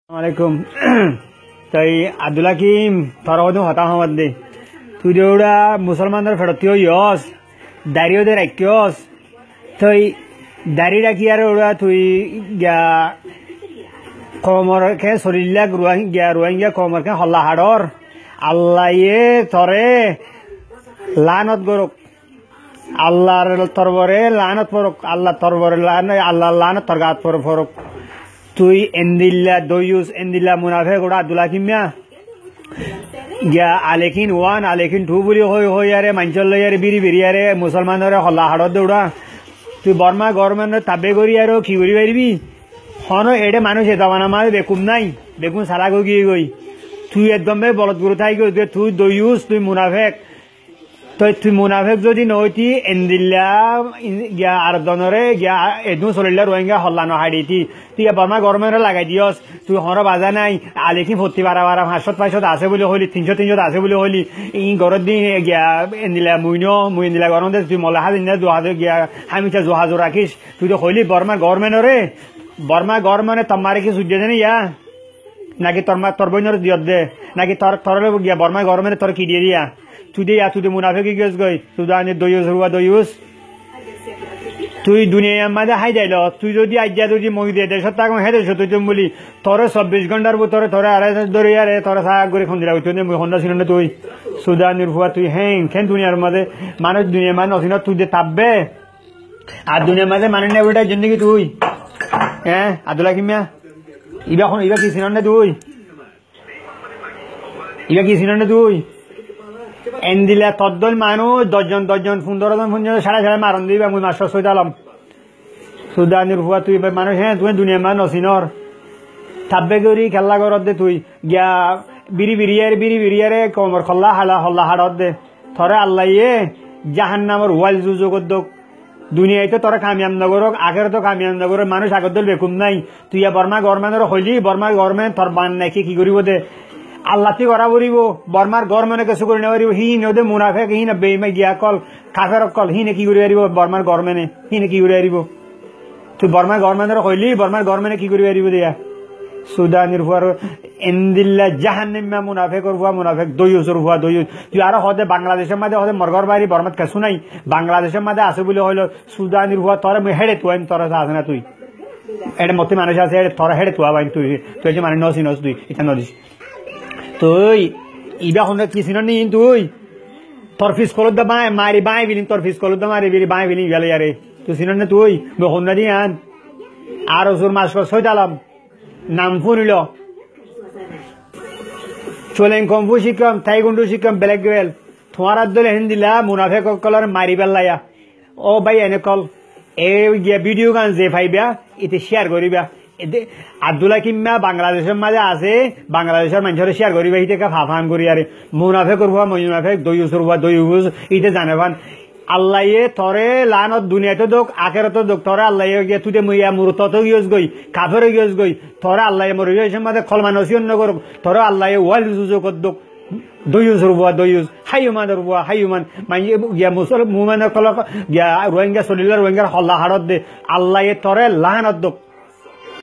আলাইকুম তাই আব্দুল হাকিম তোর কথা হতা হমাদ দে তুই দেউড়া মুসলমানদের ফেরত ইয়স দাঁড়িয়ে দে রাখিয়স তুই দাড়ি রাখি আর ওরা তুই গিয়া কমর খে শরীর রোহিঙ্গা কমর খে হল্লা হাড়র আল্লাহ তরে লানত গরক আল্লাহর তরবরে লানত পরক আল্লাহ তরবরে আল্লাহ লানত তরগাত পরক তুই এন্দিল্লা দয়ুস এন্দিল্লা মুনাফে গোড়া আব্দুল হাকিম মিয়া গিয়া আলেকিন 1 আলেকিন 2 বলি হই আরে মাঞ্চল লই আরে বিরি বিরি আরে মুসলমানরে হল্লা হাড়ত দৌড়া তুই বর্মা গভর্নমেন্ট তাবে করি আর কি করি পারবি হন এডে মানুষ এদাবানা মারে বেকুম নাই বেকুম সারা গিয়ে গই তুই একদম বলদ গুরু থাই গই তুই দয়ুস তুই মুনাফেক তুই মুনাফেক যদি নইতি এন্দিল্লা গিয়া আর দনরে গিয়া এদু চলিলা রোহিঙ্গা হল্লা নহাড়িতি তুই বর্মা গভর্নমেন্টে লাগাই দিয়স তুই হর বাজা নাই আলেকি 40 আছে বলে হলি 300 আছে বলে হলি ই গরত দিন গিয়া এন্দিলা মুই এন্দিলা গরম দে তুই মলাহা দিন দুহাজর গিয়া হামিচা জহাজর রাখিস তুই তো হইলি বর্মা গভর্নমেন্টে তোমারে কি সুজ্জে দেন ইয়া নাকি তোর বইনর দিয়ত দে নাকি তোর গিয়া বর্মা গভর্নমেন্টে তোর কি দিয়ে দিয়া তুই মুনাফিক গেছ গই সুদানে দয়ুস তুই দুনিয়ার মাঝে হাই যাইল তুই যদি আজ্ঞা যদি মই দিয়ে দেশ টাকা হেঁটে তুই বলি তোর 24 ঘন্টার ভিতরে তোর আড়াই ধরে আরে তোর সাহা করে খন্দিরা তুই হন্ডা ছিল না তুই সুদানের ফুয়া তুই খেন দুনিয়ার মাঝে মানুষ দুনিয়ার মাঝে নসিন তুই যে তাপবে আর দুনিয়ার মাঝে মানুষ নেই ওটার জন্য কি তুই হ্যাঁ আব্দুল হাকিম মিয়া ইবা কি ছিলেন না তুই তুই এন্দিলা তদ্দল মানুষ 10 জন 15 সাড়ে মারণ দিবা মুই মাস্টার সৈদ আলম সুদানির ফুয়া তুই মানুষ হ্যাঁ তুই দুনিয়া মানুষ নসিনর থাকবে গরি খেলা করত দে তুই গিয়া বিরি বিরিয়ারে কমর খল্লা হল্লা হাড়ত দে থরে আল্লাহ জাহান্নামর ওয়াল জুজগত দোক দুনিয়ায় তো তোরা কামিয়াব নগরক আগের তো কামিয়াব নগর মানুষ আগত দল বেকুম নাই তুই বর্মা গভর্নমেন্টের হইলি বর্মা গভর্নমেন্ট তোর বান নাকি কি করিব দে আল্লাহতি করা বলিব বর্মার গভর্নমেন্টে কিছু করে নেওয়া হি নদে মুনাফেক হি না বেইমা গিয়া কল কাফের কল হি নে কি করে পারিব বর্মার গভর্নমেন্টে হি নে কি করে পারিব তুই বর্মার গভর্নমেন্টের হইলি বর্মার গভর্নমেন্টে কি করে পারিব দিয়া সুদানির ফুয়ার এন্দিল্লা জাহান্নামা মুনাফেকর ফুয়া মুনাফেক দয়ুসর ফুয়া দয়ুস তুই আরো হদে বাংলাদেশের মাঝে হদে মরগর বাড়ি বর্মাত কিছু নাই বাংলাদেশের মাঝে আছে বলে হইল সুদানির ফুয়া তোর হেডে তুই তোর আছে না তুই এটা মতে মানুষ আছে তোর হেডে তুয়া বাইন তুই যে মানে নস তুই এটা নদিস তুই ইবা হন্ডা কিছু নি তুই তোর ফিস কলত দা মারি বাই বিলিন তোর ফিস কলত দা মারি বাই বিলিন গেলে আরে তুই চিন না তুই হন্ডা দিয়ে আন আর ওজোর মাস সৈদ আলম নাম শুনিল চলেন কম্পু শিক্ষম থাইগুন্ডু শিক্ষম বেলেগ গেল তোমার দলে হিন্দিলা মুনাফে কলর মারি পেলাইয়া ও ভাই এনে কল এই গিয়া ভিডিও গান যে ভাইবা এতে শেয়ার করিবা আব্দুল হাকিম বাংলাদেশের মাঝে আছে বাংলাদেশের মানুষের শেয়ার করিবা ইতে ফাফান করি আরে মুনাফে করবা মুনাফেক দয়ুসর বা দয়ুস ইতে জানে ভান আল্লাহ তরে লানত দুনিয়াতে দোক আখেরাতে দোক তরে আল্লাহ গিয়ে তুই মুইয়া মুরতত গিয়স গই কাফের গিয়স গই তরে আল্লাহ মরিয়ের মাঝে খলমা নসিয়ন নগর তরে আল্লাহ ওয়াল জুজুকত দোক দয়ুসর বুয়া দয়ুস হাইয়ুমানের বুয়া হাইয়ুমান মাইয়ে গিয়া মুসলমান কল গিয়া রোহিঙ্গা চলিলা রোহিঙ্গার হল্লা হাড়ত দে আল্লাহ তরে লানত দোক